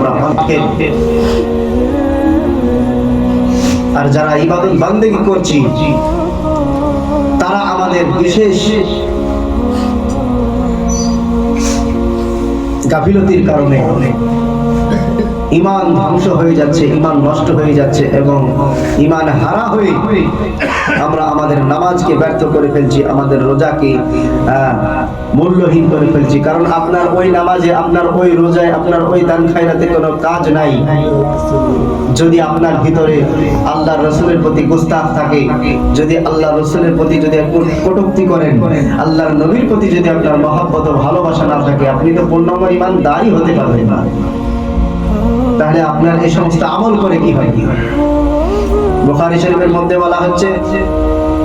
আমরা হককে, আর যারা ইবাদত বান্দেগি করছি তারা আমাদের বিশেষ গাফিলতির কারণে ঈমান ধ্বংস হয়ে যাচ্ছে, ঈমান নষ্ট হয়ে যাচ্ছে এবং ঈমান হারা হয়ে আমরা আমাদের নামাজকে ব্যর্থ করে ফেলছি, আমাদের রোজাকে মূল্যহীন করে ফেলছি। কারণ আপনার ওই নামাজে, আপনার ওই রোজায়, আপনার ওই দান খায়রাতে কোনো কাজ নাই যদি আপনার ভিতরে আল্লাহ রসুলের প্রতি গুস্তাখ থাকে, যদি আল্লাহ রসুলের প্রতি যদি কটূক্তি করেন, আল্লাহর নবীর প্রতি যদি আপনার মহব্বত ও ভালোবাসা না থাকে, আপনি তো পূর্ণাঙ্গ ঈমানদারই হতে পারবেন না। তাহলে আপনার এই সমস্ত আমল করে কি হয়? বুখারী শরীফের মধ্যে বলা হচ্ছে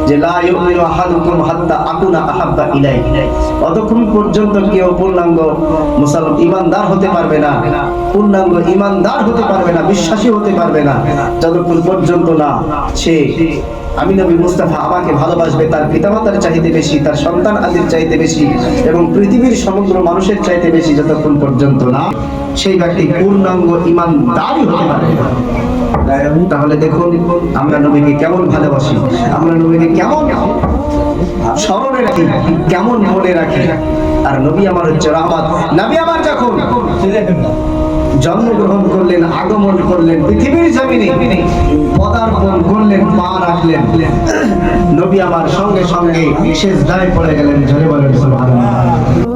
যে লা ইউমিনু আহাদুকুম হাত্তা আকুনা আহাব্বা ইলাইহি, অতক্ষণ পর্যন্ত কেউ পূর্ণাঙ্গ মুসলমান ঈমানদার হতে পারবে না, পূর্ণাঙ্গ ঈমানদার হতে পারবে না, বিশ্বাসী হতে পারবে না, যতক্ষণ পর্যন্ত না সে আমি নবী মুস্তাফা আমাকে ভালোবাসবে তার পিতামাতার চাইতে বেশি, তার সন্তান আদির চাইতে বেশি এবং পৃথিবীর সমগ্র মানুষের চাইতে বেশি যতক্ষণ পর্যন্ত না সেই ব্যক্তি পূর্ণাঙ্গ ঈমানদারই হতে পারে না। তাহলে দেখুন আমরা নবীকে কেমন ভালোবাসি, আমরা নবীকে কেমন স্মরণে রাখি, কেমন মনে রাখি। আর নবী আমার হচ্ছে রহমত। নবী আমার যখন জন্মগ্রহণ করলেন, আগমন করলেন, পৃথিবীর জমিনে পদার্পণ করলেন, পা রাখলেন, নবী আমার সঙ্গে সঙ্গে সিজদায় পড়ে গেলেন। জোরে বলেন সুবহানাল্লাহ।